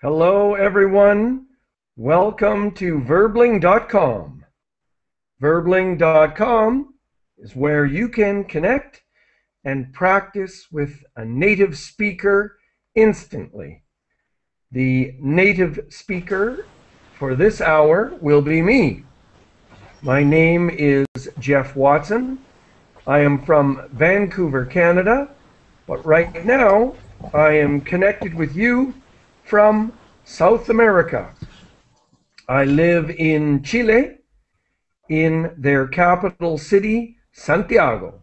Hello, everyone. Welcome to verbling.com. Verbling.com is where you can connect and practice with a native speaker instantly. The native speaker for this hour will be me. My name is Geoff Watson. I am from Vancouver, Canada, but right now I am connected with you from South America. I live in Chile, in their capital city, Santiago.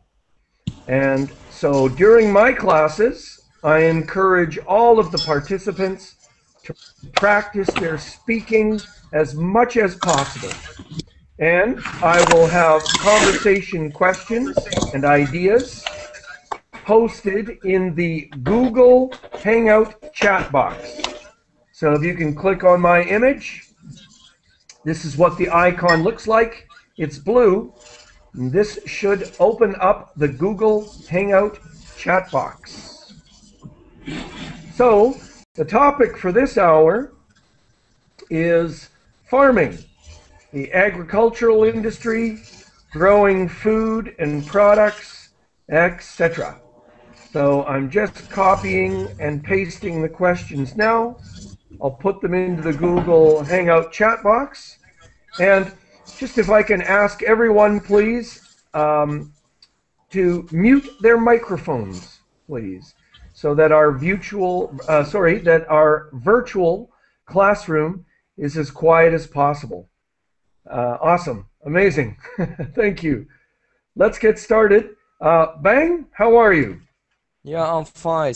And so during my classes, I encourage all of the participants to practice their speaking as much as possible. And I will have conversation questions and ideas posted in the Google Hangout chat box. So if you can click on my image, this is what the icon looks like. It's blue. This should open up the Google Hangout chat box. So the topic for this hour is farming, the agricultural industry, growing food and products, etc. So I'm just copying and pasting the questions now. I'll put them into the Google Hangout chat box. And just if I can ask everyone, please, to mute their microphones, please, so that our virtual classroom is as quiet as possible. Awesome, amazing, thank you. Let's get started. Bang, how are you? Yeah, I'm fine.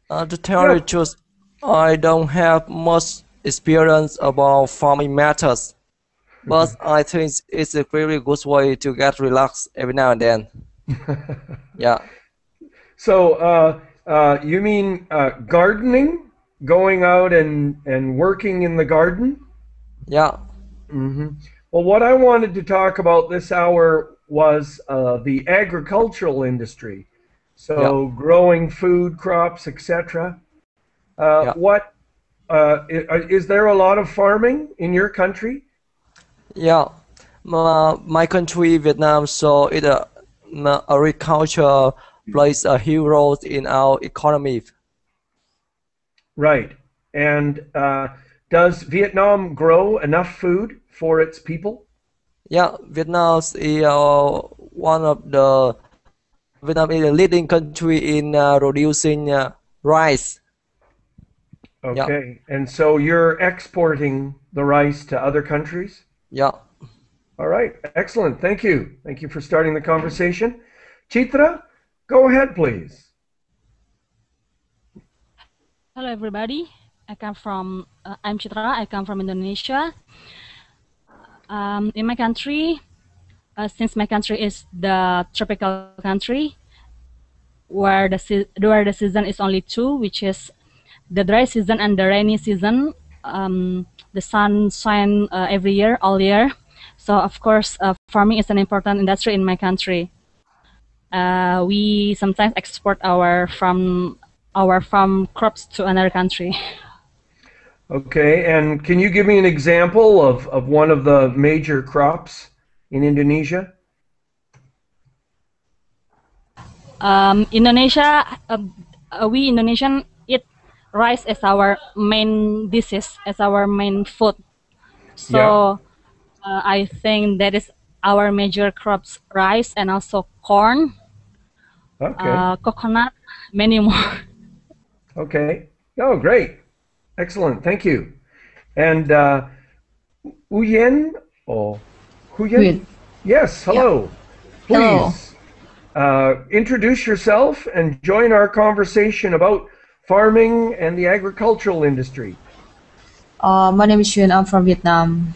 To tell the truth, I don't have much experience about farming matters, but I think it's a very good way to get relaxed every now and then. Yeah. So you mean gardening, going out and working in the garden? Yeah. Mm-hmm. Well, what I wanted to talk about this hour was the agricultural industry. So growing food, crops, etc. What is there a lot of farming in your country? Yeah, my country, Vietnam, so agriculture plays a huge role in our economy. Right. And does Vietnam grow enough food for its people? Yeah, Vietnam is Vietnam is a leading country in producing rice. Okay, and so you're exporting the rice to other countries? Yeah. All right, excellent. Thank you. Thank you for starting the conversation. Chitra, go ahead, please. Hello, everybody. I'm Chitra. I come from Indonesia. In my country, since my country is the tropical country, where the season is only two, which is the dry season and the rainy season. The sun shines every year, all year. So of course, farming is an important industry in my country. We sometimes export our farm crops to another country. Okay, and can you give me an example of one of the major crops in Indonesia? We Indonesian eat rice as our main dishes, as our main food. So I think that is our major crops: rice and also corn, coconut, many more. Okay. Oh, great. Excellent. Thank you. And Huyen or Huyen? Yes. Hello. Yeah. Please introduce yourself and join our conversation about farming and the agricultural industry. My name is Huyen. I'm from Vietnam.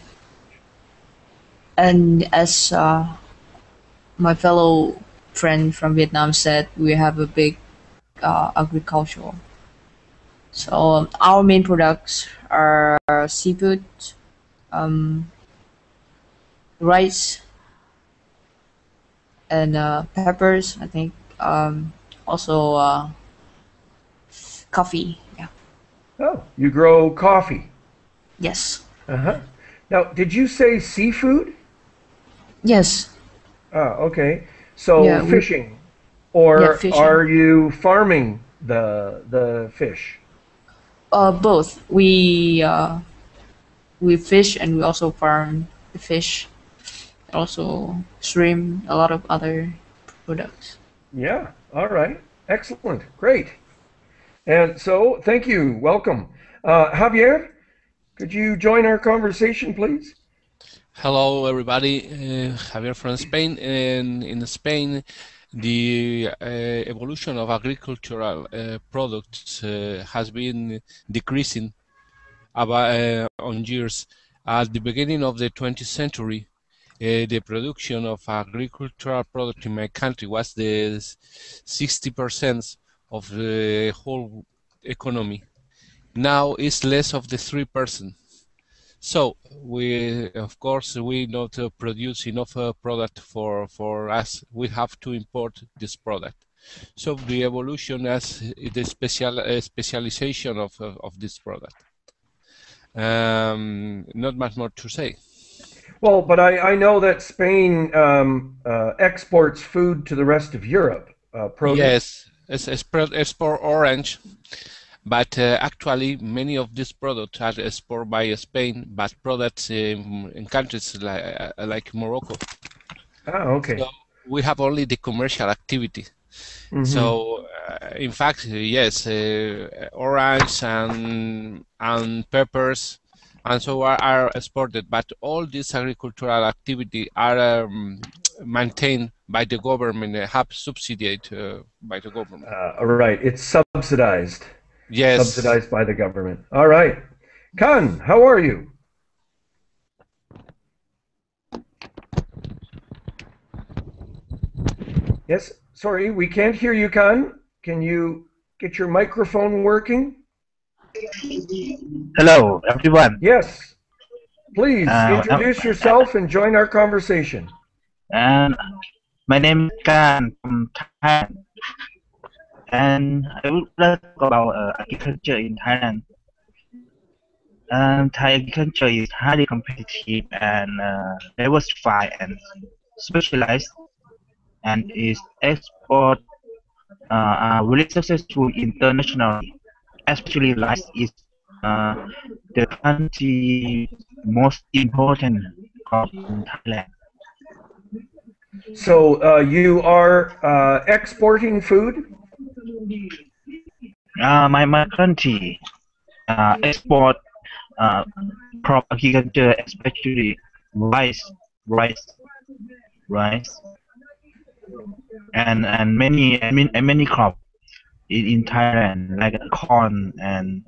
And as my fellow friend from Vietnam said, we have a big agriculture. So our main products are seafood, um, rice, and peppers. I think also coffee. Yeah. Oh, you grow coffee. Yes. Uh-huh. Now, did you say seafood? Yes. Ah, okay. So Yeah. fishing, Yeah, or fishing. are you farming the fish? Both. We fish and we also farm the fish. Also shrimp. A lot of other products. Yeah. All right. Excellent. Great. And so, thank you. Welcome. Javier, could you join our conversation, please? Hello, everybody. Javier from Spain. And in Spain, the evolution of agricultural products has been decreasing on years. At the beginning of the 20th century, the production of agricultural products in my country was the 60% of the whole economy. Now it's less of the 3%. So we, of course, we not produce enough product for us. We have to import this product. So the evolution as the specialization of this product. Not much more to say. Well, but I know that Spain exports food to the rest of Europe, produce. Yes, it's for orange, but actually many of these products are exported by Spain, but products in countries like Morocco. Ah, okay. So we have only the commercial activity. Mm-hmm. So in fact, yes, orange and peppers and so are exported, but all this agricultural activity are maintained by the government, have subsidized by the government. Right. It's subsidized. Yes. Subsidized by the government. All right. Khan, how are you? Yes. Sorry, we can't hear you, Khan. Can you get your microphone working? Hello, everyone. Yes. Please introduce yourself and join our conversation. And my name is Kan from Thailand, and I would like to talk about agriculture in Thailand. Thai agriculture is highly competitive and diversified and specialized, and its export are really successful internationally. Especially rice is the country's most important crop in Thailand. So you are exporting food? My country export crop agriculture, especially rice, rice, and many crop in Thailand like corn and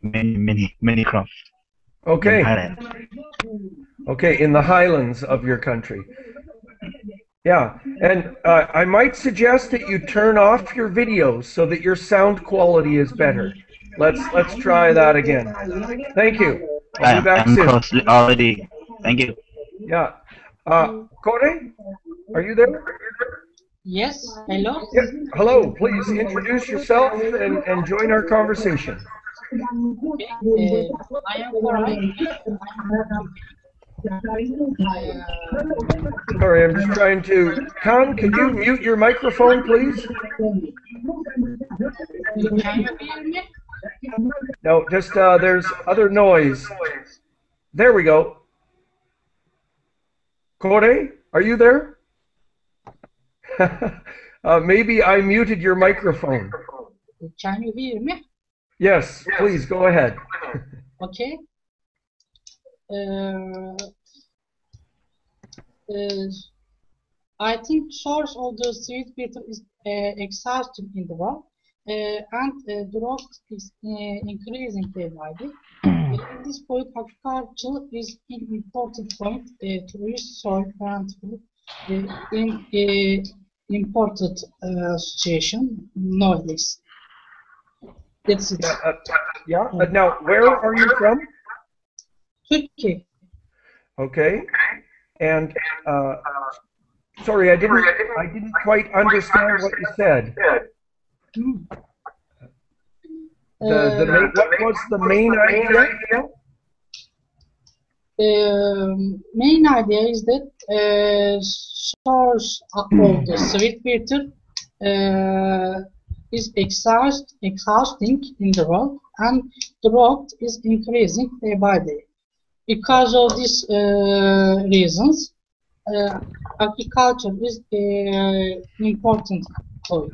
many crops Okay. in Thailand. Okay, in the highlands of your country. Yeah, and I might suggest that you turn off your videos so that your sound quality is better. Let's try that again. Thank you. I'll be back I'm soon. close already. Thank you. Yeah. Kore, are you there? Yes, hello. Yeah. Hello, please introduce yourself and join our conversation. Okay. I am Koray. Sorry, I'm just trying to. Khan, could you mute your microphone, please? Can you hear me? No, just there's other noise. There we go. Kore, are you there? Maybe I muted your microphone. Can you hear me? Yes, please go ahead. Okay. I think source of the sweet potato is exhausted in the world, and growth is increasing day by day. At this point, agriculture is an important point to reach soil and food important situation nowadays. That's it. Now, where are you from? Turkey. Okay. And sorry, I didn't quite understand what you said. What was the main idea? Main idea is that source of the sweetwater is exhausting in the world, and drought is increasing day by day. Because of these reasons, agriculture is important for it.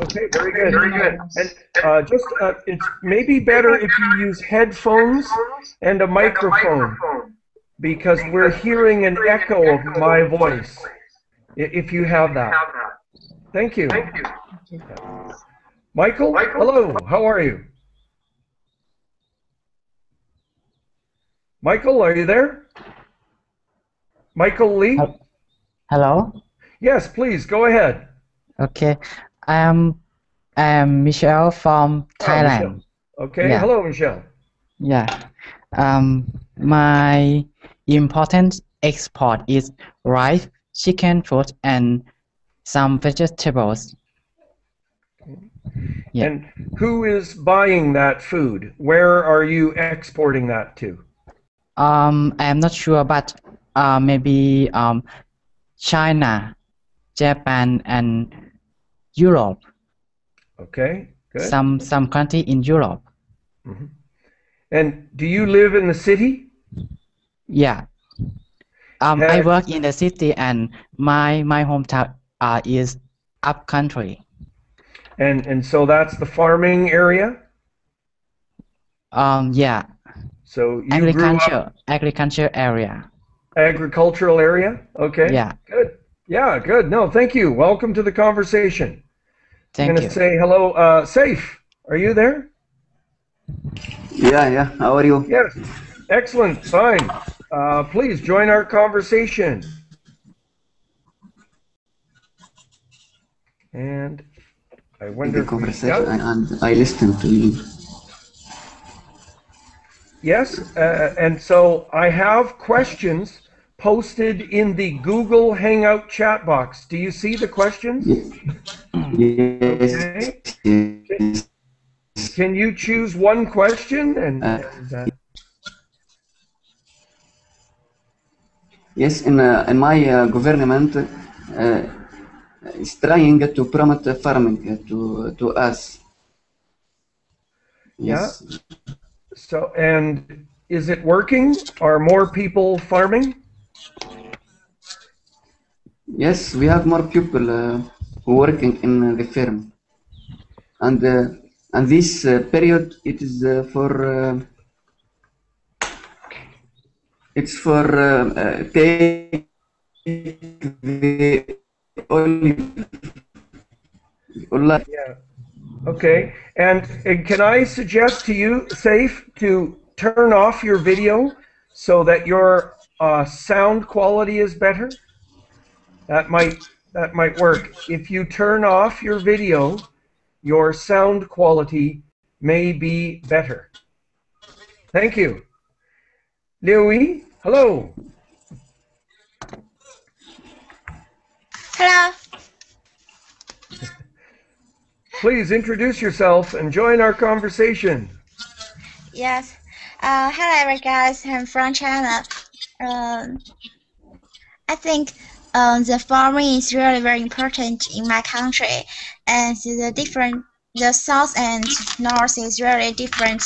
Okay, very good. And it's maybe better if you use headphones and a microphone, because we're hearing an echo of my voice, if you have that. Thank you. Michael, hello, how are you? Michael, are you there? Michael Lee? Hello? Yes, please, go ahead. Okay. I'm Michelle from Thailand. Michelle. Okay, Yeah. hello, Michelle. Yeah. My important export is rice, chicken, fruit, and some vegetables. Yeah. And who is buying that food? Where are you exporting that to? I'm not sure, but maybe China, Japan, and Europe. Okay, good. Some country in Europe. Mm-hmm. And do you live in the city? Yeah. I work in the city, and my hometown is up country. And so that's the farming area? Yeah. So you grew up agriculture area. Agricultural area? Okay. Yeah. Good. Yeah, good. No, thank you. Welcome to the conversation. I'm Thank going you. to say hello. Saif, are you there? Yeah. How are you? Yes. Excellent. Fine. Please join our conversation. And I wonder The if we conversation got... and I listen to you. Yes, and so I have questions posted in the Google Hangout chat box. Do you see the questions? Yes. Okay. Yes. Can you choose one question? Yes, in my government is trying to promote farming to us. Yes. Yeah. So, and is it working? Are more people farming? Yes, we have more people who working in the farm, and this period it is it's for take the olive. Yeah. Okay. And can I suggest to you, Safe, to turn off your video so that your sound quality is better? That might work. If you turn off your video, your sound quality may be better. Thank you. Liu, hello. Hello. Please introduce yourself and join our conversation. Yes. Hello, guys. I'm from China. I think the farming is really very important in my country, and the south and north is really different.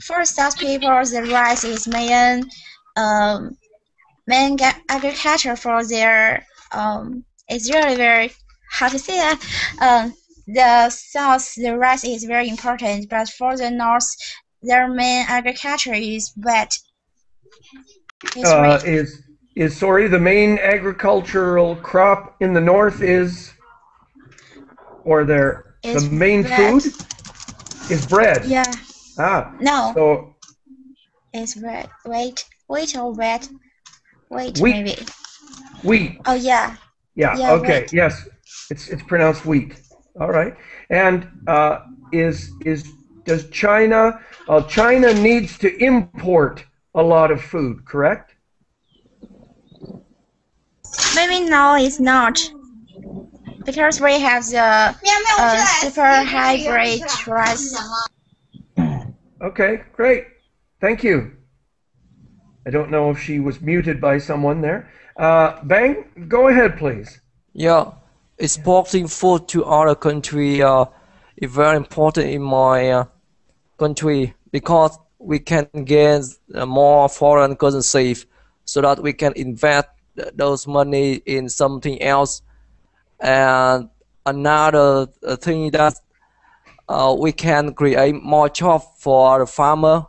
For south people, the rice is main agriculture for their it's really very how to say that the south the rice is very important, but for the north their main agriculture is wheat. Sorry, the main agricultural crop in the north is, or the main bread. food is bread. Yeah. No. So it's bread. Wheat or wheat. Wheat wheat. maybe. Wheat. Oh yeah. Yeah. Yeah, Okay. wheat. Yes. It's pronounced wheat. All right. And does China? China needs to import a lot of food, correct? Maybe no, it's not. Because we have the super hybrid rice. Okay. Great. Thank you. I don't know if she was muted by someone there. Bang, go ahead, please. Yeah, exporting food to other country is very important in my country because we can get more foreign currency so that we can invest those money in something else. And another thing that we can create more job for the farmer.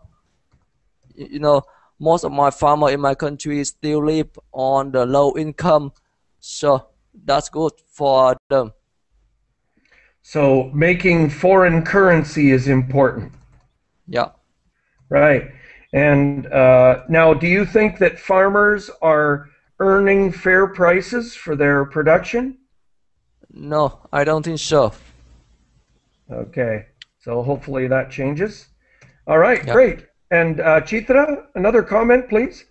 You know, most of my farmer in my country still live on the low income, so that's good for them. So making foreign currency is important. Yeah. Right. And now, do you think that farmers are earning fair prices for their production? No, I don't think so. Okay. So hopefully that changes. All right, Yeah. great. And Chitra, another comment, please.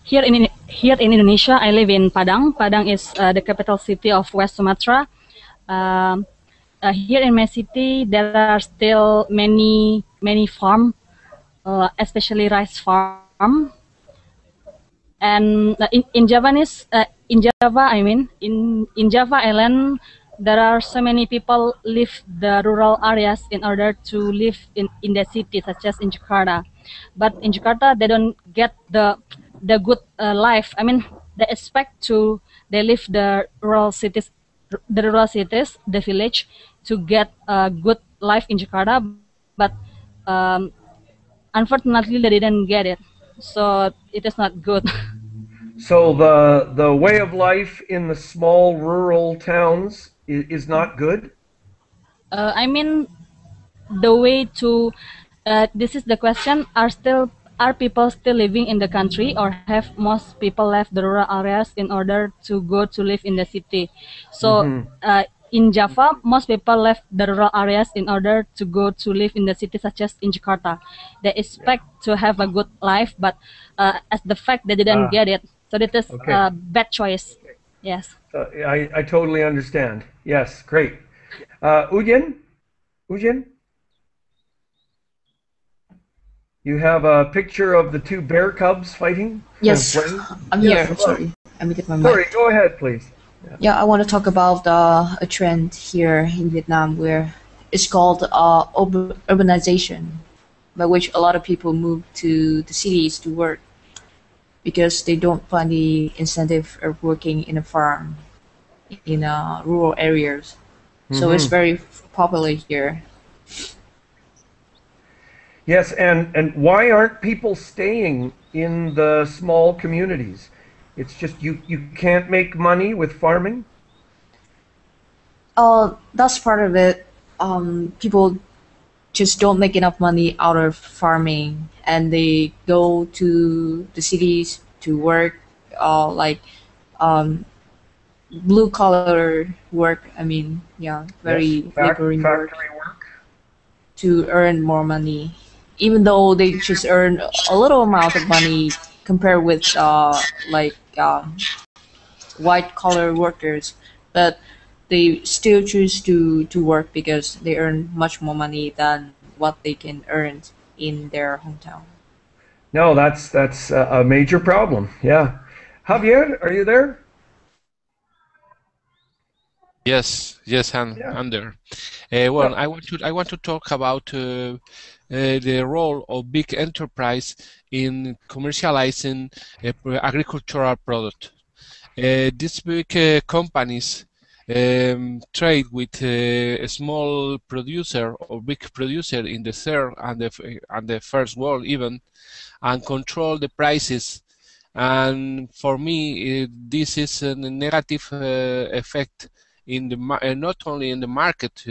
Here in Indonesia, I live in Padang. Padang is the capital city of West Sumatra. Um, Here in my city, there are still many farm, especially rice farm. And in Java, I mean, in Java Island, there are so many people leave the rural areas in order to live in the city, such as in Jakarta. But in Jakarta, they don't get the good life. I mean, they expect to they live the village, to get a good life in Jakarta, but um, unfortunately, they didn't get it. So it is not good. So the way of life in the small rural towns is not good? I mean, the way to this is the question: are people still living in the country, or have most people left the rural areas in order to go to live in the city? So in Java, most people left the rural areas in order to go to live in the city, such as in Jakarta. They expect to have a good life, but as the fact they didn't get it, so that is Okay. a bad choice. Yes. I totally understand. Yes, great. Ujin? You have a picture of the two bear cubs fighting? Yes, Playing? I'm Yes, here. hello. Sorry, I muted my mic. Sorry, go ahead, please. Yeah, I want to talk about a trend here in Vietnam where it's called urbanization, by which a lot of people move to the cities to work because they don't find the incentive of working in a farm in rural areas. So it's very popular here. Yes, and why aren't people staying in the small communities? It's just you can't make money with farming? That's part of it. People just don't make enough money out of farming, and they go to the cities to work, like um, blue collar work. I mean, yeah, very Yes, laboring work factory work. to earn more money, even though they just earn a little amount of money compared with white collar workers, but they still choose to work because they earn much more money than what they can earn in their hometown. No, that's a major problem. Yeah. Javier, are you there? Yes, yes, I'm there. Well, I want to talk about the role of big enterprise in commercializing agricultural product. These big companies trade with a small producer or big producer in the third and the first world even, and control the prices. And for me, this is a negative effect in the not only in the market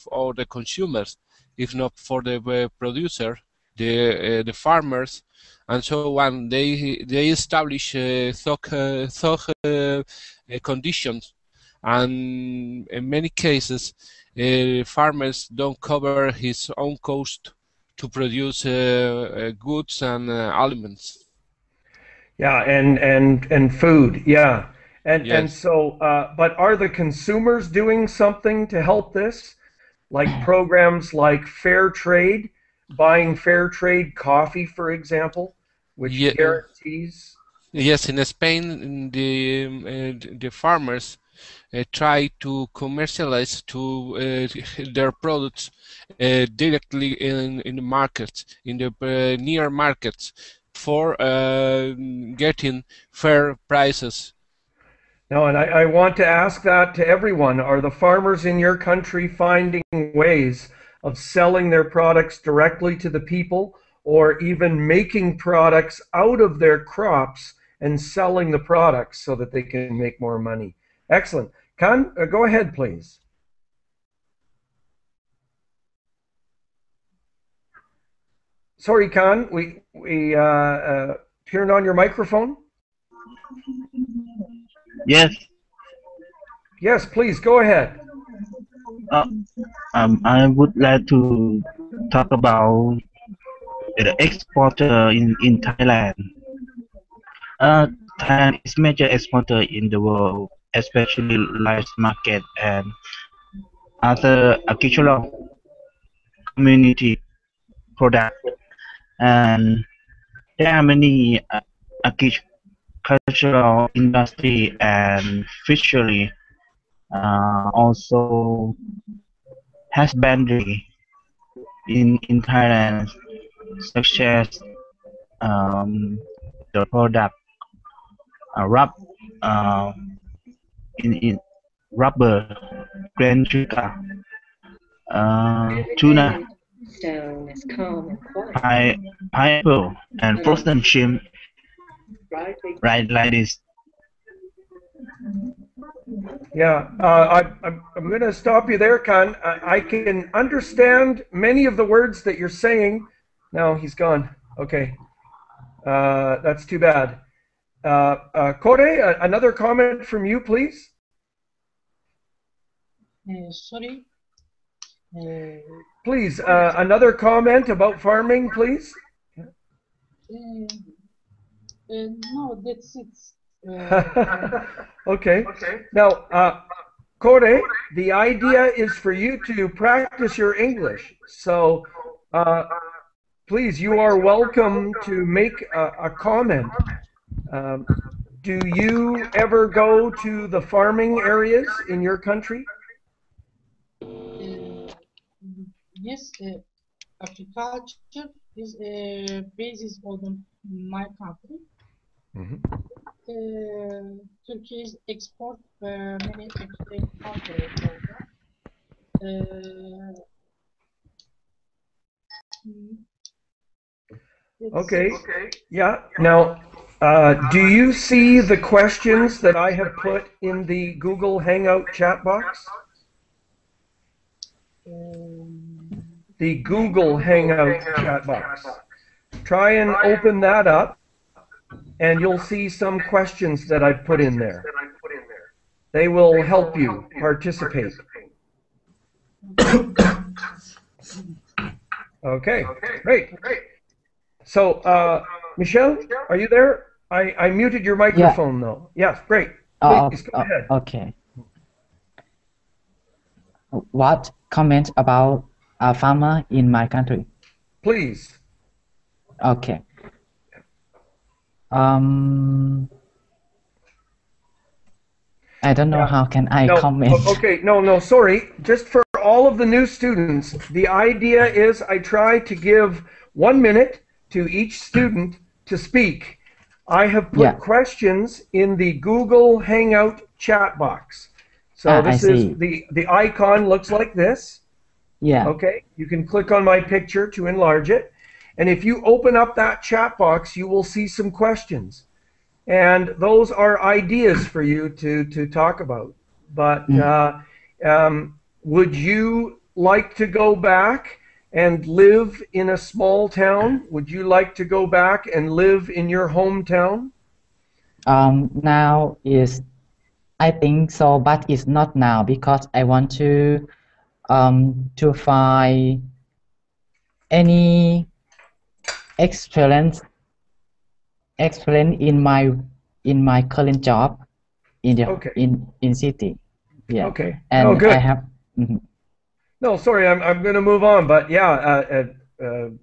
or the consumers, if not for the producer, the farmers, and so on. They establish conditions, and in many cases, farmers don't cover his own cost to produce goods and aliments. Yeah, and food. Yeah, and Yes. so, but are the consumers doing something to help this? Like programs like Fair Trade, buying Fair Trade coffee, for example, which Yeah, guarantees. yes, in Spain, the farmers try to commercialize their products directly in the markets, in the near markets, for getting fair prices. No, and I want to ask that to everyone. Are the farmers in your country finding ways of selling their products directly to the people, or even making products out of their crops and selling the products so that they can make more money? Excellent. Khan, go ahead, please. Sorry, Khan, we turned on your microphone. Yes. Yes, please go ahead. I would like to talk about the exporter in Thailand. Thailand is major exporter in the world, especially rice market and other agricultural community product. And there are many agricultural industry and fishery, also husbandry in Thailand, such as the product rub uh, in rubber, grain sugar, tuna, pineapple, and frozen shrimp, right like this. Yeah, I'm going to stop you there, Khan. I can understand many of the words that you're saying. No, he's gone. Okay, that's too bad. Kore, another comment from you, please. Sorry. Please, another comment about farming, please. No, that's it. Okay. Now, Kore, the idea is for you to practice your English. So, please, you are welcome to make a comment. Do you ever go to the farming areas in your country? Yes, agriculture is a basis of my country. Mm-hmm. Turkey's export many agricultural Okay. Yeah. Now, do you see the questions that I have put in the Google Hangout chat box? The Google Hangout chat box. Try and open that up, and you'll see some questions that I've put in there. They will help you participate. Okay, great. So, Michelle, are you there? I muted your microphone, though. Yes, great. Please, go ahead. Okay. What comment about a farmer in my country? Please. Okay. I don't know how can I comment. Okay, no, sorry. Just for all of the new students, the idea is I try to give 1 minute to each student to speak. I have put questions in the Google Hangout chat box. So this is the icon looks like this. Yeah. Okay, you can click on my picture to enlarge it. And if you open up that chat box, you will see some questions. And those are ideas for you to talk about. But would you like to go back and live in a small town? Would you like to go back and live in your hometown? Now is I think so, but it's not now because I want to find any experience experience in my current job in the Okay. in city. Yeah, Okay. and Oh, good. I have mhm. No, sorry, I'm going to move on, but yeah,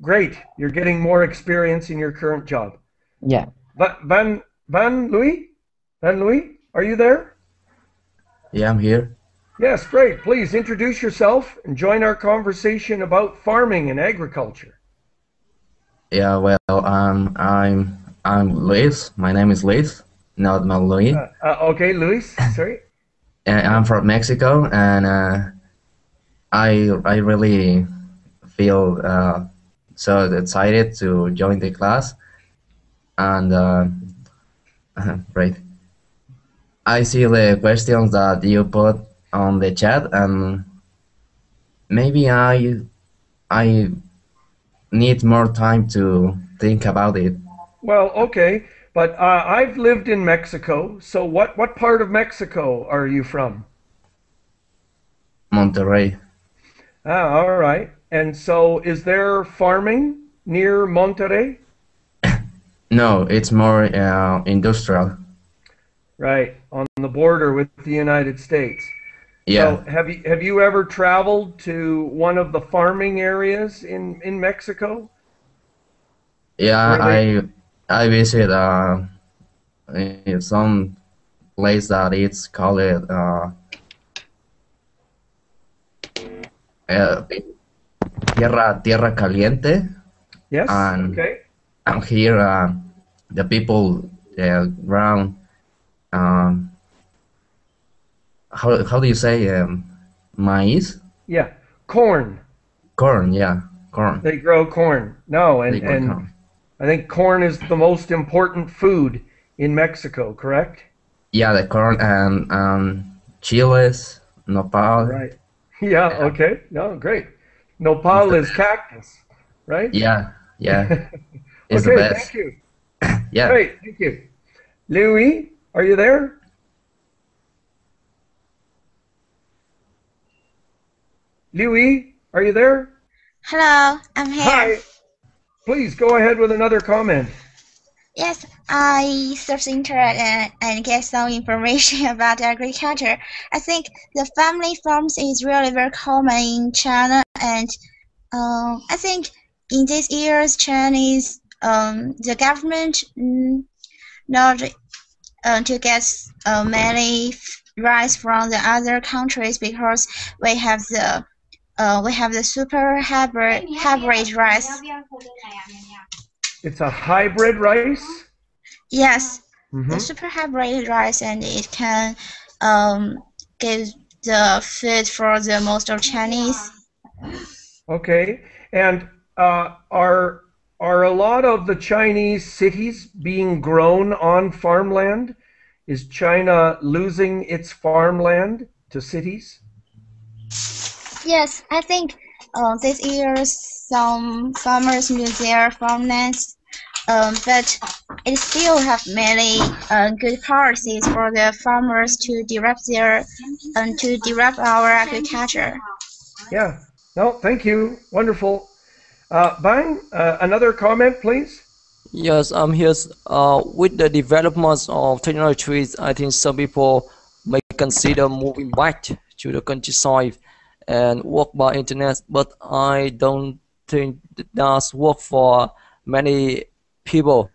great. You're getting more experience in your current job. Yeah. Van Louis? Van Louis, are you there? Yeah, I'm here. Yes, great. Please introduce yourself and join our conversation about farming and agriculture. Yeah, well, I'm Luis. My name is Luis, not Louis. Okay, Luis, sorry. And I'm from Mexico, and I really feel so excited to join the class, and right. I see the questions that you put on the chat, and maybe I need more time to think about it. Well, okay, but I've lived in Mexico, so what part of Mexico are you from? Monterrey. All right. And so is there farming near Monterrey? No, it's more industrial. Right, on the border with the United States. Yeah. So have you ever traveled to one of the farming areas in Mexico? Yeah, Where I visit in some place that it's called uh, Tierra Caliente, Yes. and Okay. here the people ground how do you say maize? Yeah, corn. Corn, yeah, corn. They grow corn. No, They grow and corn. I think corn is the most important food in Mexico, correct? Yeah, the corn and chiles, nopal. Right. Yeah, Yeah. okay. No, great. Nopal is cactus, right? Yeah, yeah, it's the Okay, best. thank you. Yeah. Great, thank you. Louis, are you there? Louis, are you there? Hello, I'm here. Hi. Please go ahead with another comment. Yes, I searched internet and get some information about agriculture. I think the family farms is really very common in China, and I think in these years, Chinese the government not to get many rice from the other countries because we have the super hybrid rice. It's a hybrid rice? Yes, Mm-hmm. the super hybrid rice, and it can give the food for the most of Chinese. Okay. And are a lot of the Chinese cities being grown on farmland? Is China losing its farmland to cities? Yes, I think this year some farmers lose their farmlands, but it still have many good policies for the farmers to develop our agriculture. Yeah. No, thank you. Wonderful. Bang, another comment, please. Yes, I'm here. With the developments of technologies, I think some people may consider moving back to the countryside and work by internet, but I don't think that's work for many people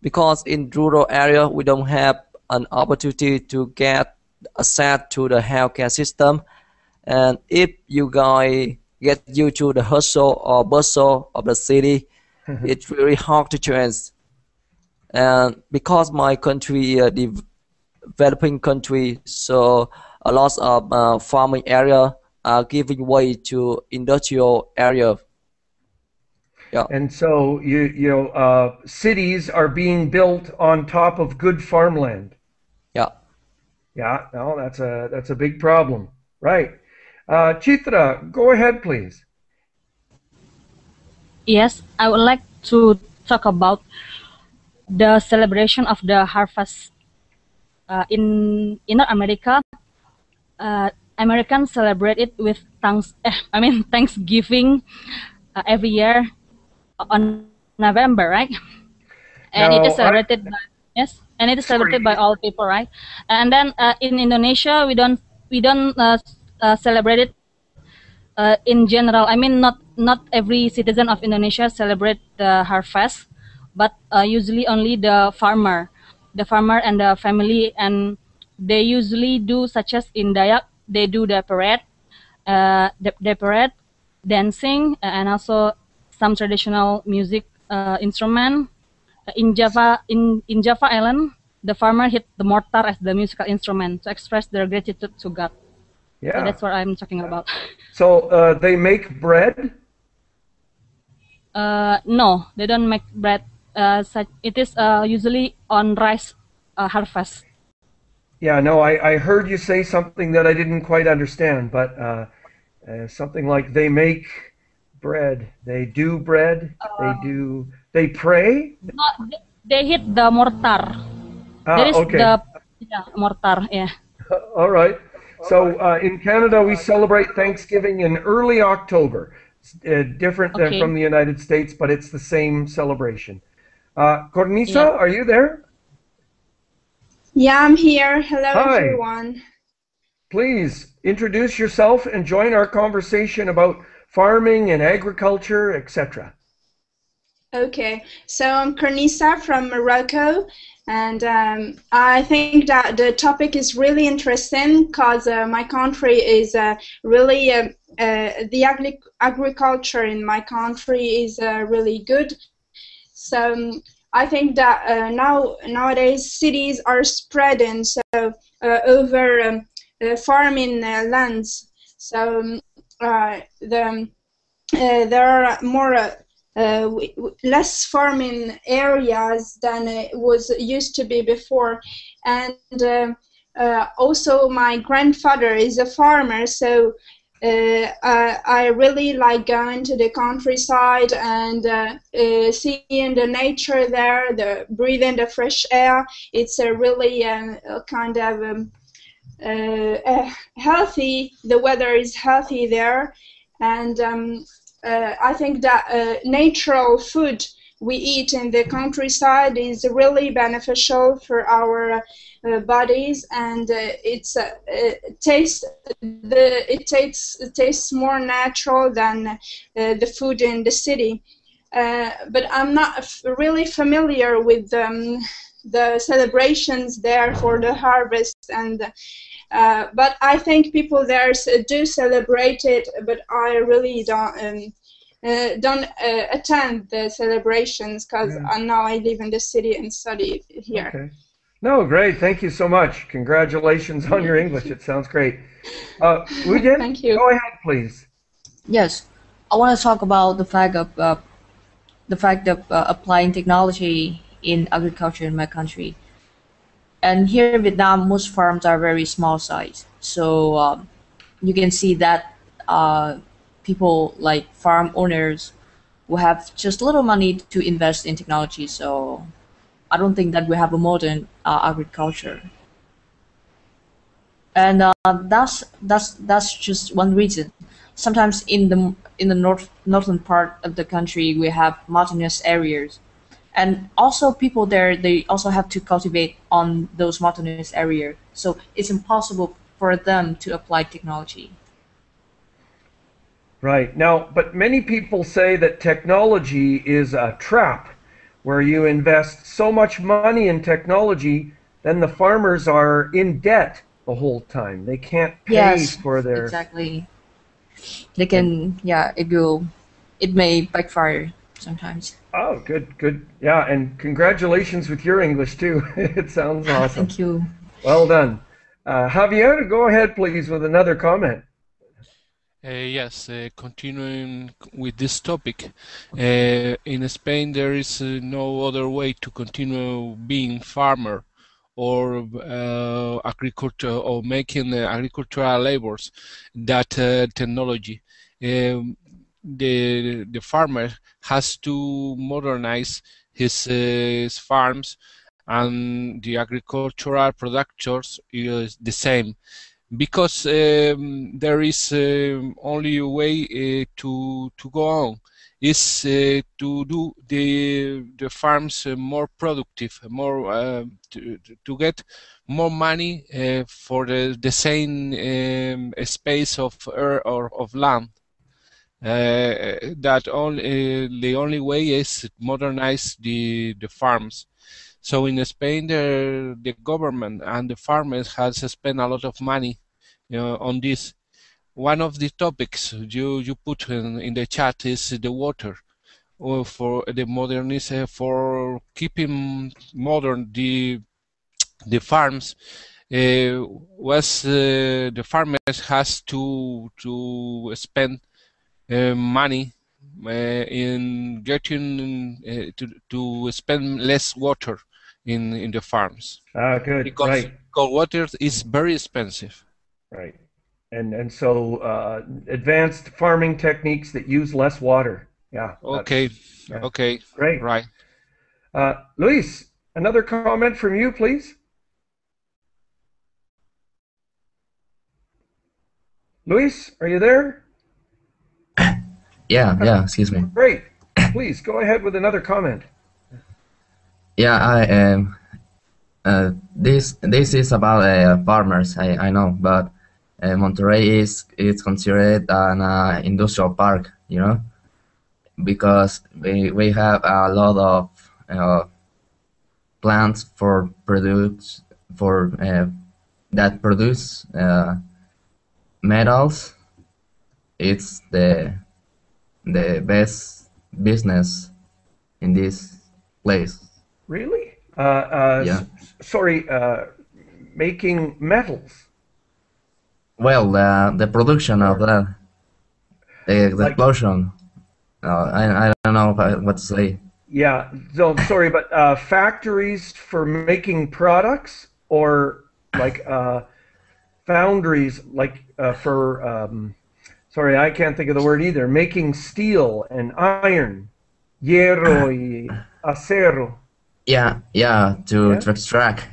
because in rural area we don't have an opportunity to get access to the healthcare system, and if you guys get used to the hustle or bustle of the city, it's really hard to change. And because my country developing country, so a lot of farming area are giving way to industrial area. Yeah. And so cities are being built on top of good farmland. Yeah. Yeah, no, that's a big problem. Right. Chitra, go ahead, please. Yes, I would like to talk about the celebration of the harvest in America. Americans celebrate it with Thanksgiving every year on November, right? And it is Now, celebrated by, yes, and it is celebrated by all people, right? And then in Indonesia, we don't celebrate it in general. I mean, not every citizen of Indonesia celebrate the harvest, but usually only the farmer and the family, and they usually do, such as in Dayak, they do the parade, dancing, and also some traditional music instrument. In Java Island, the farmer hit the mortar as the musical instrument to express their gratitude to God. So yeah. that's what I'm talking about. So they make bread. No, they don't make bread. It is usually on rice harvest. Yeah, no, I heard you say something that I didn't quite understand, but something like they make bread, they do bread, they pray. No, they hit the mortar. There is Okay. the mortar. Yeah. All right. So in Canada, we celebrate Thanksgiving in early October. It's different than Okay. from the United States, but it's the same celebration. Cornisa, Yeah. are you there? Yeah, I'm here. Hello, Hi. everyone. Please introduce yourself and join our conversation about farming and agriculture, etc. Okay, so I'm Carnisa from Morocco, and I think that the topic is really interesting because my country is really the agriculture in my country is really good. So I think that nowadays cities are spreading over farming lands. So there are more less farming areas than it was used to be before, and also my grandfather is a farmer, so I really like going to the countryside and seeing the nature there, breathing the fresh air. It's a really kind of healthy. The weather is healthy there, and I think that natural food we eat in the countryside is really beneficial for our bodies, and it tastes more natural than the food in the city. But I'm not really familiar with the celebrations there for the harvest, and but I think people there do celebrate it, but I really don't attend the celebrations because now I live in the city and study here. Okay. No, great. Thank you so much. Congratulations on your English. It sounds great. Woojin, Thank you. go ahead, please. Yes, I want to talk about the fact of applying technology in agriculture in my country. And here in Vietnam, most farms are very small size. So you can see that people like farm owners will have just little money to invest in technology. So I don't think that we have a modern agriculture. And that's just one reason. Sometimes in the northern part of the country, we have mountainous areas, and also people there, they also have to cultivate on those mountainous areas, so it's impossible for them to apply technology. Right. Now, but many people say that technology is a trap where you invest so much money in technology, then the farmers are in debt the whole time. They can't pay Yes, for their. exactly. They can, yeah, it may backfire sometimes. Oh, good, good. Yeah, and congratulations with your English too. It sounds awesome. Thank you. Well done. Javier, go ahead, please, with another comment. Yes, continuing with this topic, in Spain there is no other way to continue being farmer or agriculture or making agricultural labors that technology. the farmer has to modernize his farms, and the agricultural producers is the same, because there is only a way to go on is to do the farms more productive, more to get more money for the same space of earth or of land. That only the only way is modernize the farms. So in Spain, the government and the farmers has spent a lot of money on this. One of the topics you put in the chat is the water, or for the modernization, for keeping modern the farms. Was the farmers has to spend money in getting to spend less water in the farms. Good, Because right. cold water is very expensive. Right. And so advanced farming techniques that use less water. Yeah. Okay. Yeah. Okay. Great. Right. Luis, another comment from you, please. Luis, are you there? Yeah, excuse me. Great. Please go ahead with another comment. Yeah, I am. This is about farmers. I know, but Monterrey is considered an industrial park, you know, because we have a lot of plants for produce for that produce metals. It's the best business in this place. Really? Yeah. Sorry, making metals. Well, the production of that, the explosion. I don't know what to say. Yeah. So sorry, but factories for making products, or like foundries, like for sorry, I can't think of the word either. Making steel and iron, hierro y acero. Yeah, to extract.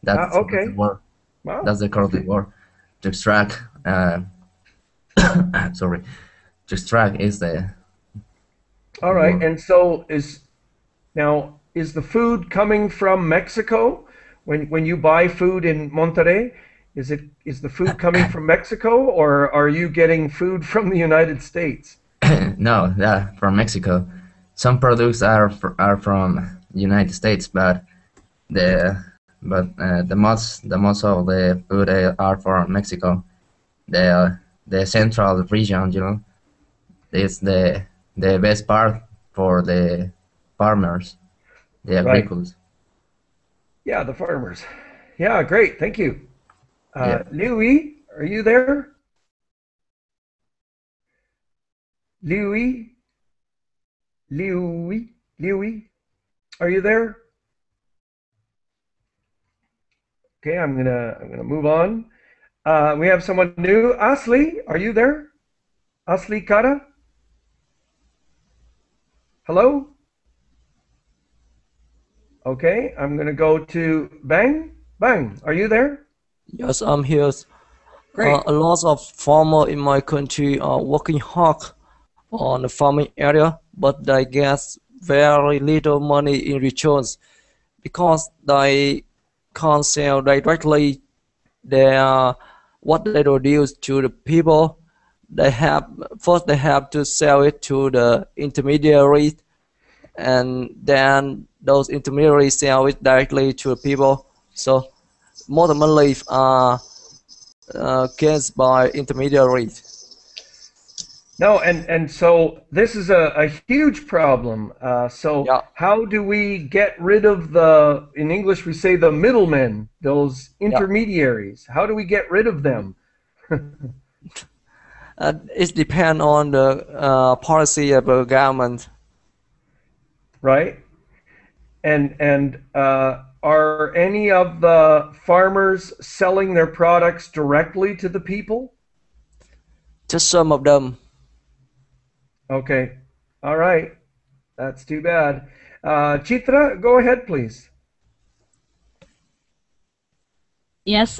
That's Okay. the word. Wow. That's the correct word. To extract. Sorry. To extract is the. All right. And so is the food coming from Mexico? When you buy food in Monterrey, is the food coming from Mexico, or are you getting food from the United States? No, yeah, from Mexico. Some products are from United States, but the most of the food are from Mexico. The central region, you know, is the best part for the farmers, the agricultors. Yeah, the farmers. Yeah, great. Thank you. Yeah. Louis, are you there? Louis, are you there? Okay, I'm gonna move on. We have someone new. Asli, are you there? Asli Kara? Hello? Okay, I'm gonna go to Bang. Bang, are you there? Yes, I'm here. Great. A lot of farmers in my country are working hard on the farming area, but they get very little money in returns because they can't sell directly what they produce to the people. They have to sell it to the intermediaries, and then those intermediaries sell it directly to the people. So more the money are gained by intermediaries. No, and so this is a huge problem. How do we get rid of in English we say the middlemen, those intermediaries? How do we get rid of them? It depends on the policy of the government. Right. And are any of the farmers selling their products directly to the people? Just some of them. Okay. All right. That's too bad. Chitra, go ahead, please. Yes,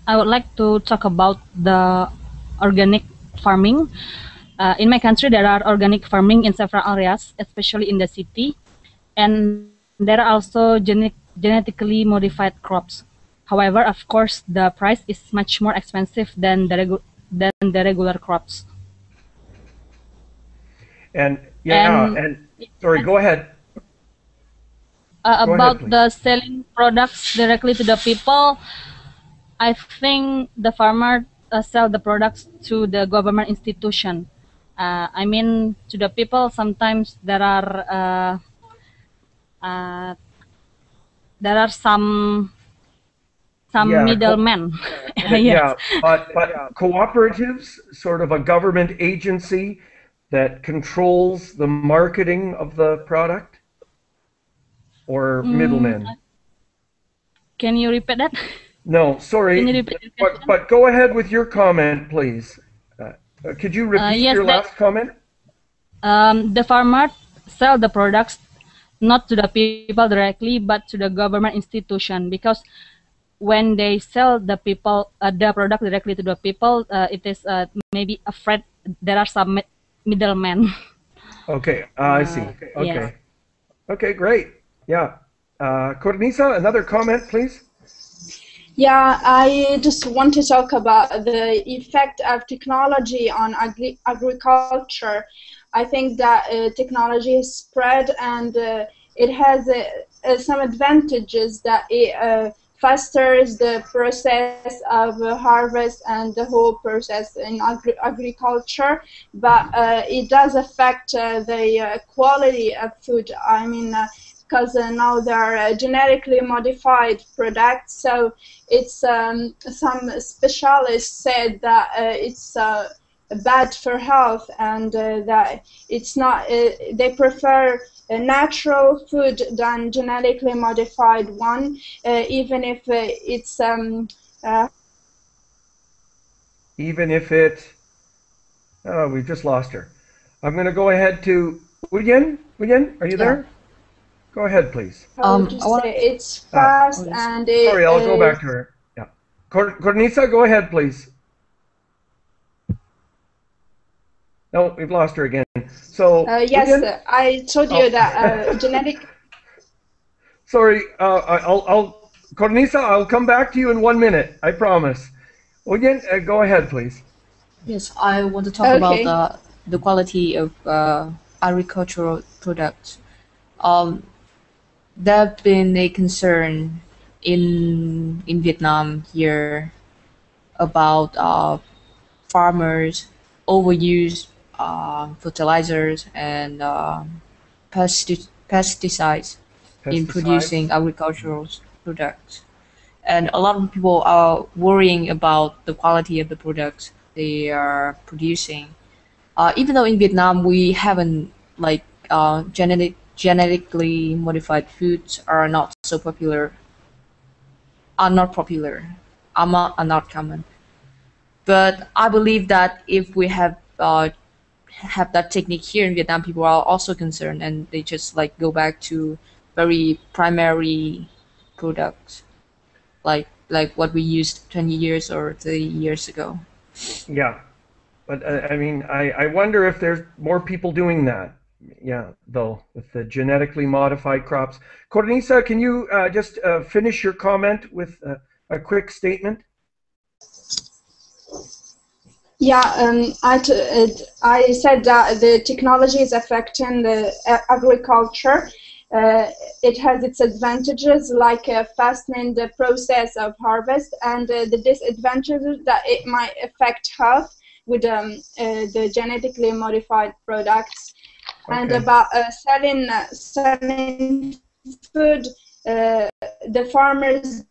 I would like to talk about the organic farming. In my country, there are organic farming in several areas, especially in the city, and there are also genetically modified crops. However, of course, the price is much more expensive than the regular crops. And yeah, And and sorry, go ahead. Go ahead, about please. the selling products directly to the people, I think the farmer sell the products to the government institution. I mean, to the people, sometimes uh, there are some Yeah, middlemen. yeah, Yes. but cooperatives, sort of a government agency that controls the marketing of the product, or Mm, middlemen. can you repeat that? No, Can you sorry, repeat the but question? go ahead with your comment, please. Could you repeat Yes, your last comment? the farmer sell the products not to the people directly, but to the government institution, because when they sell the product directly to the people, it is maybe afraid there are some middlemen. Okay, I see. Yes. Okay. Okay, great. Yeah. Cornisa, another comment, please. Yeah, I just want to talk about the effect of technology on agriculture. I think that technology has spread, and it has some advantages, that it fasters the process of harvest and the whole process in agriculture, but it does affect the quality of food. I mean, because now there are genetically modified products, so it's some specialists said that it's bad for health, and that it's not. They prefer a natural food than genetically modified one, even if it's Even if it, oh, we've just lost her. I'm going to go ahead to Uyen. Uyen, are you Yeah. there? Go ahead, please. how would you I want. say, it's Ah, fast, and it sorry, I'll go back to her. Yeah. Cornisa, go ahead, please. No, we've lost her again. So, yes, Uyen? I told Oh. you that genetic. Sorry, Cornisa, I'll come back to you in 1 minute. I promise. Uyen, go ahead, please. Yes, I want to talk about Okay. the quality of agricultural products. Um, there have been a concern in Vietnam here about farmers overuse fertilizers and pesticides in Pesticides. producing agricultural products. And a lot of people are worrying about the quality of the products they are producing. Even though in Vietnam we haven't like genetically modified foods are not popular, are not common. But I believe that if we have that technique here in Vietnam, people are also concerned and they just like go back to very primary products, like what we used 20 years or 30 years ago. Yeah, but I mean, I wonder if there's more people doing that. Yeah, though, with the genetically modified crops. Cornisa, can you just finish your comment with a quick statement? Yeah, I said that the technology is affecting the agriculture. It has its advantages, like fastening the process of harvest, and the disadvantages that it might affect health with the genetically modified products. And Okay. about selling food, the farmers.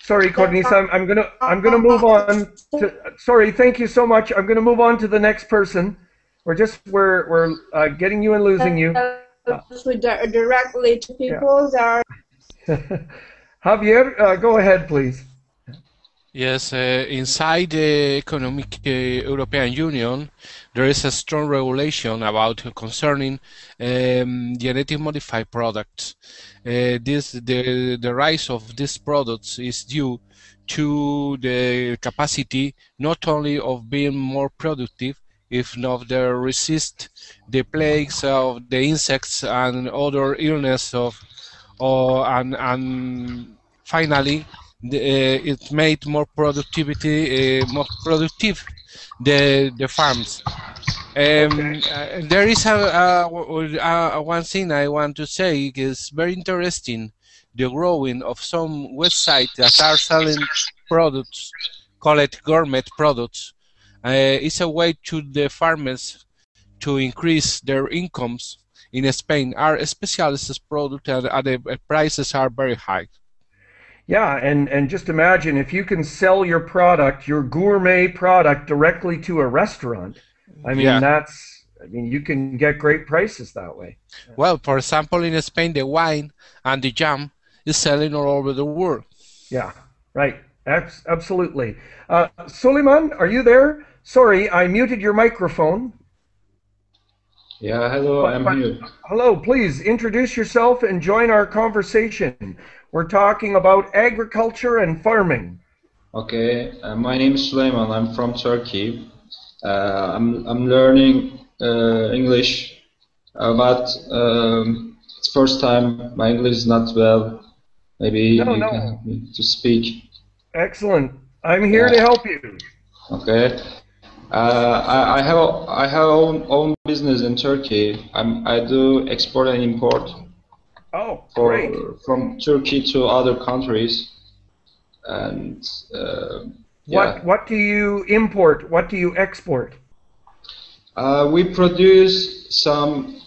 Sorry, Cornisa, I'm gonna move on to. Sorry, thank you so much. I'm gonna move on to the next person. We're getting you and losing you. Food directly to Yeah. people. There are Javier, go ahead, please. Yes, inside the economic European Union, there is a strong regulation about concerning genetic modified products. The rise of these products is due to the capacity not only of being more productive, if not they resist the plagues of the insects and other illness and finally it made more productive the farms. There is one thing I want to say is very interesting. The growing of some websites that are selling products, call it gourmet products, is a way to the farmers to increase their incomes in Spain. Are specialist products and the prices are very high. Yeah, and just imagine if you can sell your product, your gourmet product, directly to a restaurant. I mean, Yeah. you can get great prices that way. Well, for example, in Spain, the wine and the jam is selling all over the world. Yeah, right. Absolutely. Suleiman, are you there? Sorry, I muted your microphone. Yeah, hello, I'm here. Hello, please introduce yourself and join our conversation. We're talking about agriculture and farming. Okay, my name is Süleyman. I'm from Turkey. I'm learning English, but it's first time. My English is not well. Maybe you can help me to speak. Excellent. I'm here to help you. Okay. I have own business in Turkey. I do export and import. Oh, great. From Turkey to other countries, and yeah. What do you import? What do you export? We produce some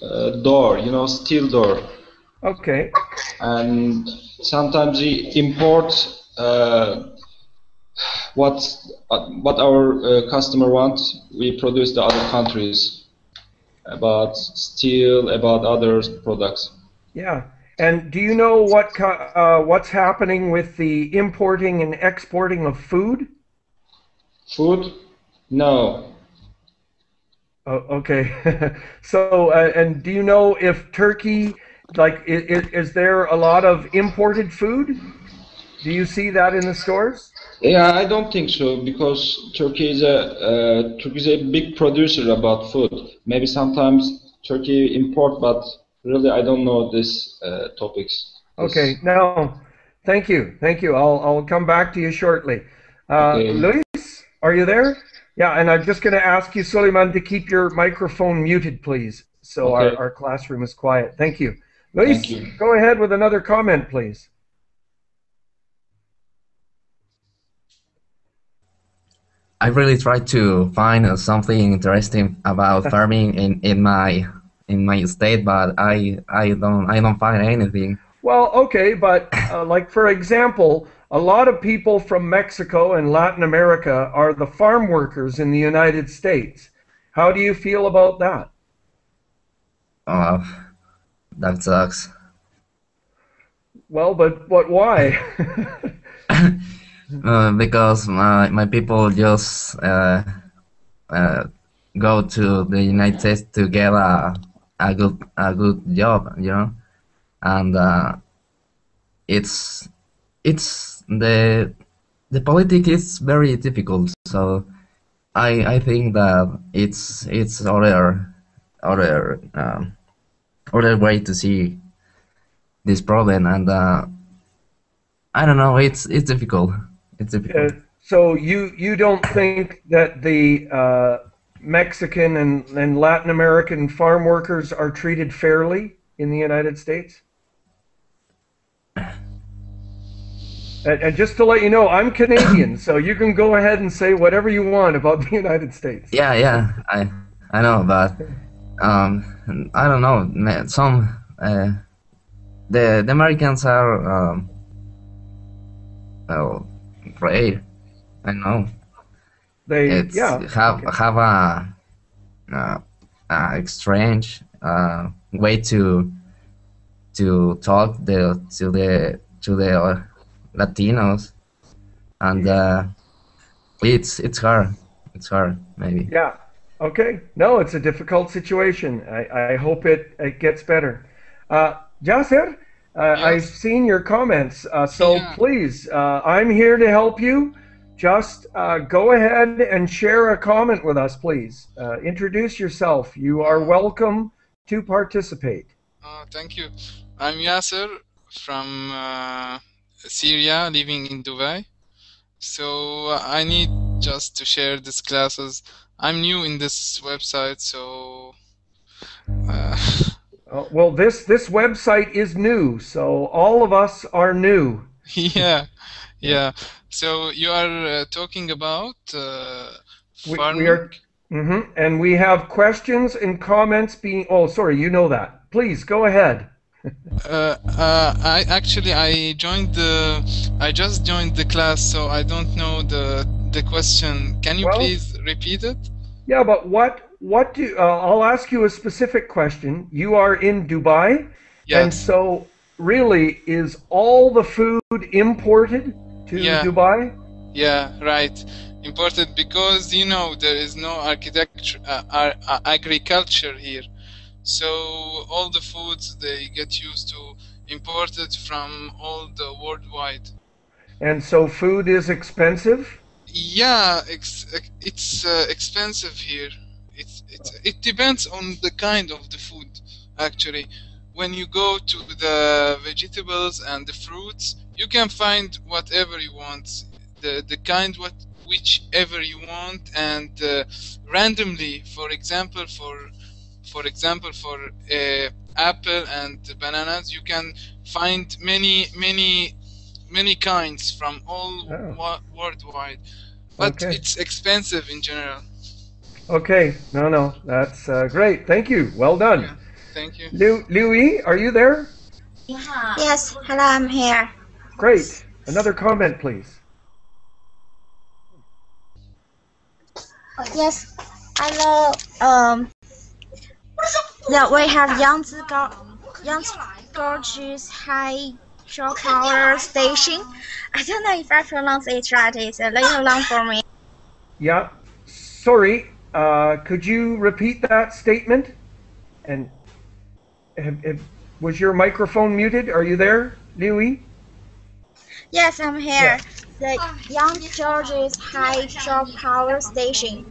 door, steel door. Okay. And sometimes we import what our customer wants. We produce the other countries, about steel, about other products. Yeah. And do you know what's happening with the importing and exporting of food? Food? No. Oh, okay. So, and do you know if Turkey, is there a lot of imported food? Do you see that in the stores? Yeah, I don't think so, because Turkey is a big producer about food. Maybe sometimes Turkey import, but really I don't know these topics. Okay, no, thank you. I'll come back to you shortly. Okay. Luis, are you there? Yeah, and I'm just going to ask you, Suleiman, to keep your microphone muted, please, so Okay. our classroom is quiet. Thank you. Luis, Thank you. go ahead with another comment, please. I really try to find something interesting about farming in my state, but I don't find anything. Well, okay, but like for example, a lot of people from Mexico and Latin America are the farm workers in the United States. How do you feel about that? That sucks. Well, but why? Because my people just go to the United States to get a good job, and it's the politics is very difficult. So I think that it's other way to see this problem, and I don't know. It's difficult. It's difficult. So you don't think that the Mexican and Latin American farm workers are treated fairly in the United States? And just to let you know, I'm Canadian, so you can go ahead and say whatever you want about the United States. Yeah, I know, but I don't know. Some the Americans are great. I know. It's have a strange way to talk to the Latinos, and It's hard. It's hard, maybe. Yeah. Okay. No, it's a difficult situation. I hope it gets better. Yasser, I've seen your comments, so Yeah. please, I'm here to help you. Just go ahead and share a comment with us, please. Introduce yourself. You are welcome to participate. Thank you. I'm Yasser from Syria, living in Dubai. So I need just to share these classes. I'm new in this website, so Well, this website is new, so all of us are new. yeah, yeah. So you are talking about farming. We are, and we have questions and comments being. Oh, sorry, you know that. Please go ahead. I actually I just joined the class, so I don't know the question. Can you please repeat it? Yeah, but what do I'll ask you a specific question. You are in Dubai, and Yes. so really is all the food imported to Yeah. Dubai? Yeah, right. Imported because you know there is no architecture, agriculture here, so all the foods they get used to imported from all the worldwide. And so food is expensive? Yeah, it's expensive here. It depends on the kind of the food. Actually, when you go to the vegetables and the fruits, you can find whatever you want, the kind whichever you want, and randomly. For example, for apple and bananas, you can find many kinds from all worldwide, but Okay. it's expensive in general. Okay, no, that's great. Thank you. Well done. Thank you. Louis, are you there? Yes, hello, I'm here. Great. Another comment, please. Yes, I know. Yeah, we have Yangtze Gorge's hydropower station. I don't know if I pronounce it right. It's a little long for me. Yeah. Sorry. Could you repeat that statement? And was your microphone muted? Are you there, Louis? Yes, I'm here. The Yangtze Gorge's hydropower station.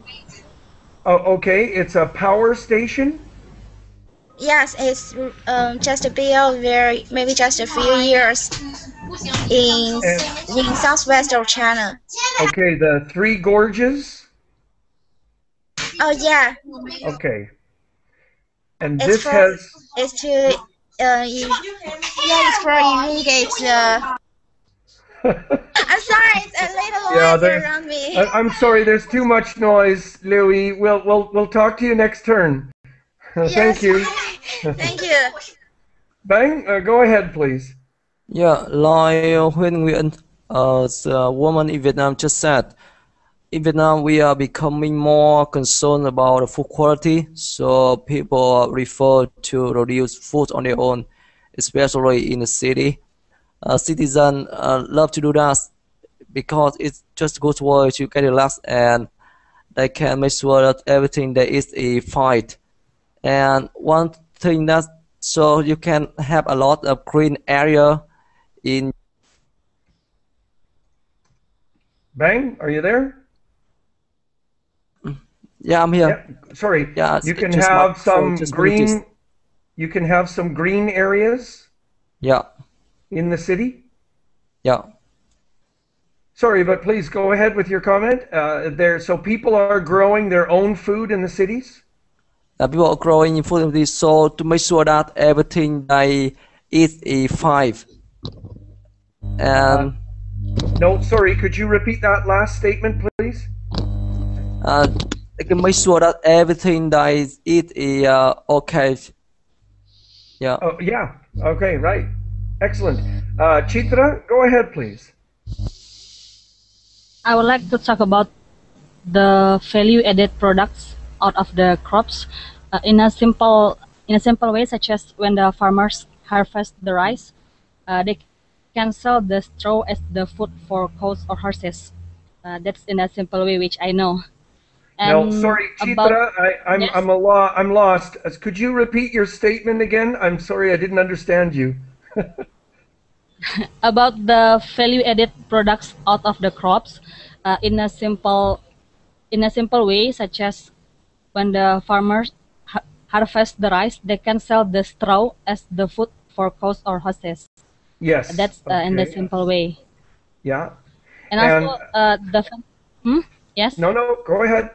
Oh, okay. It's a power station. Yes, it's just built maybe just a few years in southwest of China. Okay, the Three Gorges. Oh yeah. Okay. And It's this for has. it's to it's for irrigate. I'm sorry, it's a little Yeah, noisy there's. around me. I'm sorry. There's too much noise, Louis. We'll talk to you next turn. Thank you. Thank you. Bang. Go ahead, please. Yeah, like when the woman in Vietnam just said, in Vietnam we are becoming more concerned about the food quality, so people refer to produce food on their own, especially in the city. Citizens love to do that because it's just a good way to get relaxed and they can make sure that everything there is a fight. And one thing that so you can have a lot of green area in. Bang, are you there? Yeah, I'm here. Yeah, sorry. Yeah, You can just have some just green. noticed. You can have some green areas. Yeah. In the city. Yeah. Sorry, but please go ahead with your comment. So people are growing their own food in the cities. People are growing in food in this, so to make sure that everything they eat is five. And no, sorry. Could you repeat that last statement, please? they can make sure that everything they eat is okay. Yeah. Oh, yeah. Okay, right. Excellent. Chitra, go ahead, please. I would like to talk about the value-added products out of the crops in a simple way, such as when the farmers harvest the rice, they can sell the straw as the food for cows or horses. That's in a simple way which I know. Now, And sorry, about Chitra, yes, I'm lost. Could you repeat your statement again? I'm sorry, I didn't understand you. about the value added products out of the crops, in a simple way, such as when the farmers harvest the rice, they can sell the straw as the food for cows or horses. Yes. That's in the Okay. simple way. Yeah. And also And yes. no, go ahead.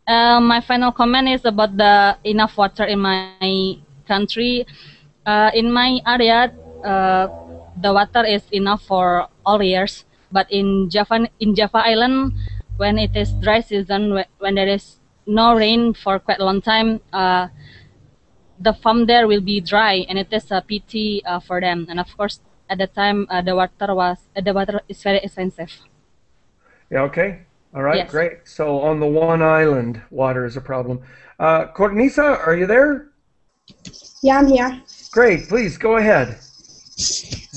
My final comment is about the enough water in my country. In my area, the water is enough for all years. But in Java Island, when it is dry season, when there is no rain for quite a long time, the farm there will be dry, and it is a pity for them. And of course, at the time, the water is very expensive. Yeah, okay. All right, Yes. great. So on the one island, water is a problem. Cornisa, are you there? Yeah, I'm here. Great, please go ahead.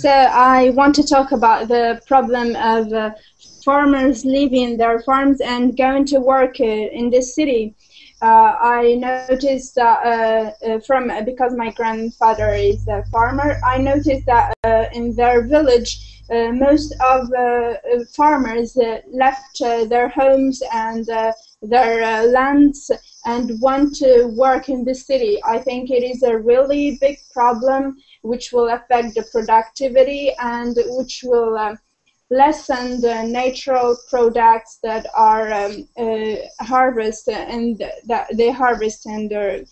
So I want to talk about the problem of farmers leaving their farms and going to work in the city. I noticed that because my grandfather is a farmer, I noticed that in their village, most of farmers left their homes and their lands and want to work in the city. I think it is a really big problem which will affect the productivity and which will lessen the natural products that are harvested and that they harvest in their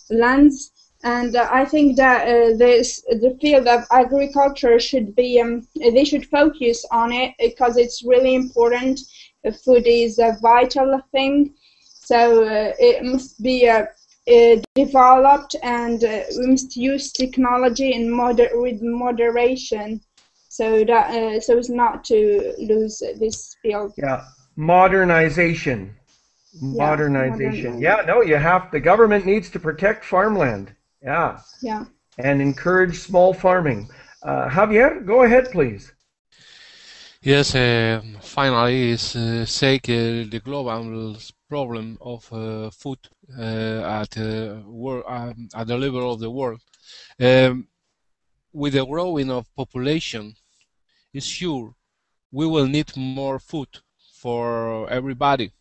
lands. And I think that the field of agriculture should be they should focus on it because it's really important. Food is a vital thing, so it must be developed, and we must use technology in with moderation, so that so as not to lose this field. Yeah, modernization. Modernization. Yeah, no, the government needs to protect farmland. Yeah. Yeah. And encourage small farming. Javier, go ahead, please. Yes, finally, is the global problem of food at at the level of the world. With the growing of population, it's sure we will need more food for everybody.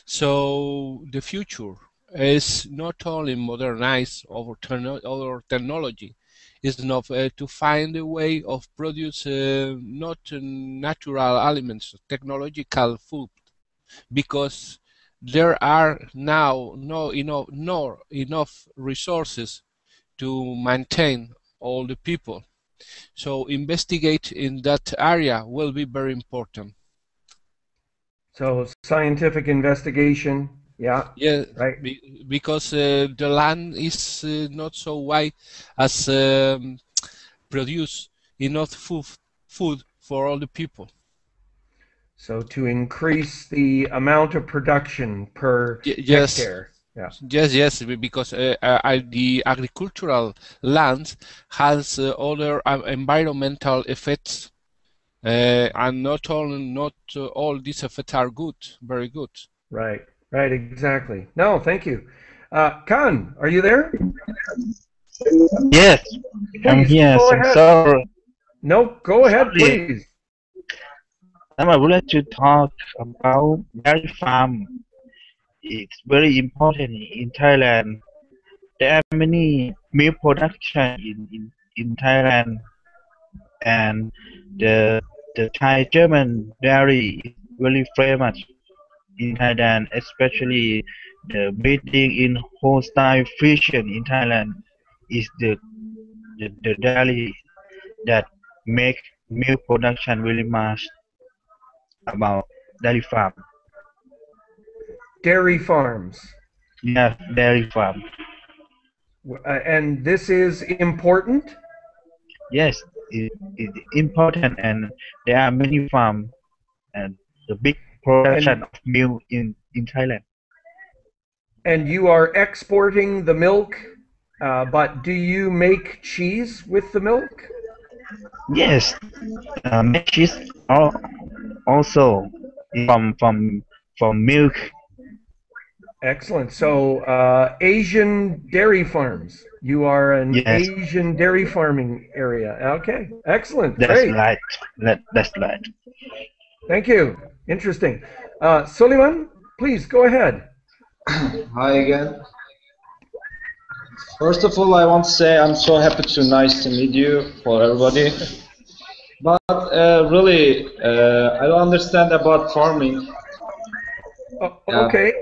So the future is not only modernize our technology, it's enough to find a way of produce not natural elements, technological food, because there are now nor enough resources to maintain all the people. So investigate in that area will be very important. So scientific investigation, yeah, Yeah, right. because the land is not so wide as produce enough food for all the people. So to increase the amount of production per Yes, hectare. Yeah. yes, because the agricultural land has other environmental effects, and not all these effects are good, very good. Right, exactly. No, thank you. Khan, are you there? Yes, I'm Please, here. go So ahead. sorry. No, go ahead, Sorry. please. I would like to talk about dairy farm. It's very important in Thailand. There are many milk production in Thailand, and the Thai German dairy is very famous in Thailand, especially the breeding in Holstein Friesian in Thailand is the dairy that make milk production really much about dairy farm. Dairy farms. Yeah, dairy farm. And this is important? Yes, it's important, and there are many farms and the big production of milk in Thailand. And you are exporting the milk, but do you make cheese with the milk? Yes, cheese also. from milk. Excellent. So Asian dairy farms. You are an Yes, Asian dairy farming area. Okay. Excellent. that's Great. right. That's right. Thank you. Interesting. Suleiman, please go ahead. Hi again. First of all, I want to say I'm so happy to nice to meet you for everybody. But really, I don't understand about farming. Okay.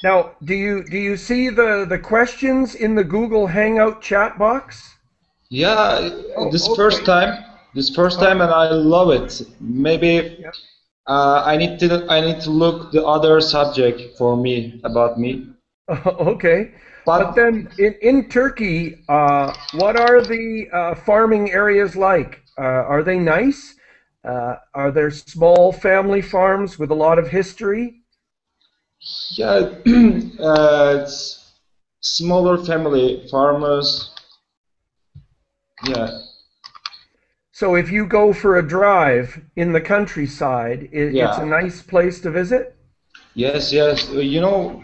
Now, do you see the questions in the Google Hangout chat box? Yeah, this okay. first time, and I love it. Maybe I need to look the other subject for me about me. Okay. But then in Turkey, what are the farming areas like? Are they nice? Are there small family farms with a lot of history? Yeah, it's smaller family farmers. Yeah. So if you go for a drive in the countryside, it's a nice place to visit? Yes, yes. You know,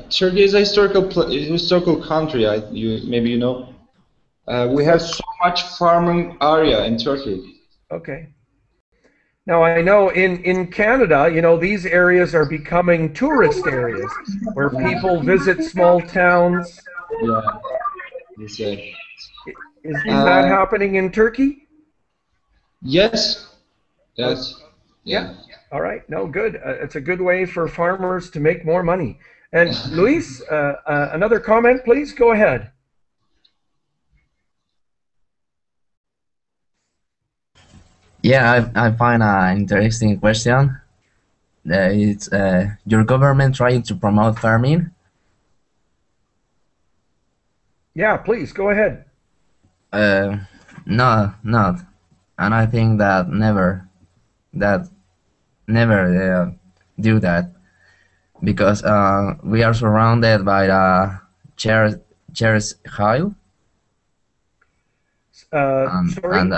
Turkey is a historical country. Maybe you know. We have so much farming area in Turkey. Okay. Now I know in Canada, you know, these areas are becoming tourist areas where people visit small towns. Yeah. Yes, yes. Is that happening in Turkey? Yes. Yes. Yeah. All right. No, good. It's a good way for farmers to make more money. And Luis, another comment, please. Go ahead. Yeah, I find an interesting question. It's your government trying to promote farming? Yeah, please go ahead. No, not. And I think that never do that because we are surrounded by the Cheres Hill. Sorry? And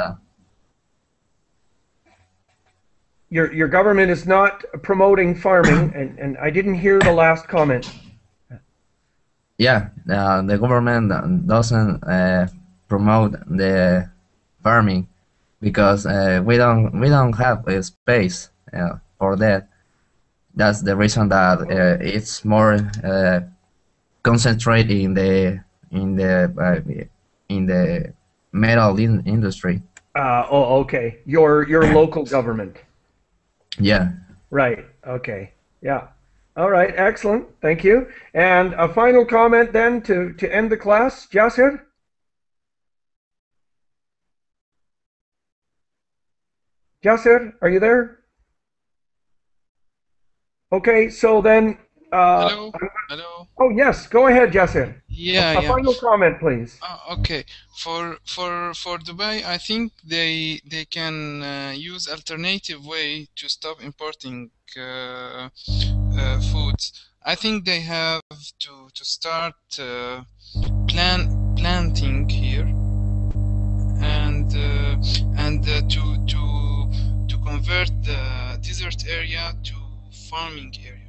your government is not promoting farming, and I didn't hear the last comment. Yeah, the government doesn't promote the farming because we don't have a space for that. That's the reason that it's more concentrated in the metal industry. Okay. Your local government. Yeah. Right. Okay. Yeah. All right. Excellent. Thank you. And a final comment then to end the class, Jasir? Jasir, are you there? Okay. So then. Hello. Oh yes. Go ahead, Jasir. Yeah, a final comment, please. Okay. For Dubai, I think they can use alternative way to stop importing foods. I think they have to start planting here and to convert the desert area to farming area.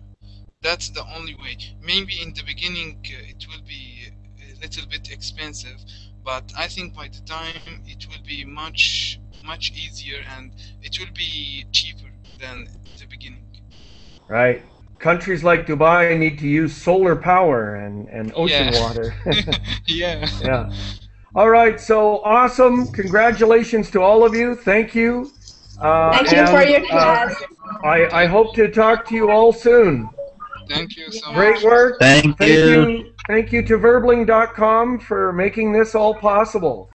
That's the only way. Maybe in the beginning it will be a little bit expensive, but I think by the time it will be much easier and it will be cheaper than the beginning. Right. Countries like Dubai need to use solar power and ocean water. Yeah. Yeah. All right. So awesome. Congratulations to all of you. Thank you. Thank you for your class. I hope to talk to you all soon. Thank you so much. Great work. Thank you. Thank you to verbling.com for making this all possible.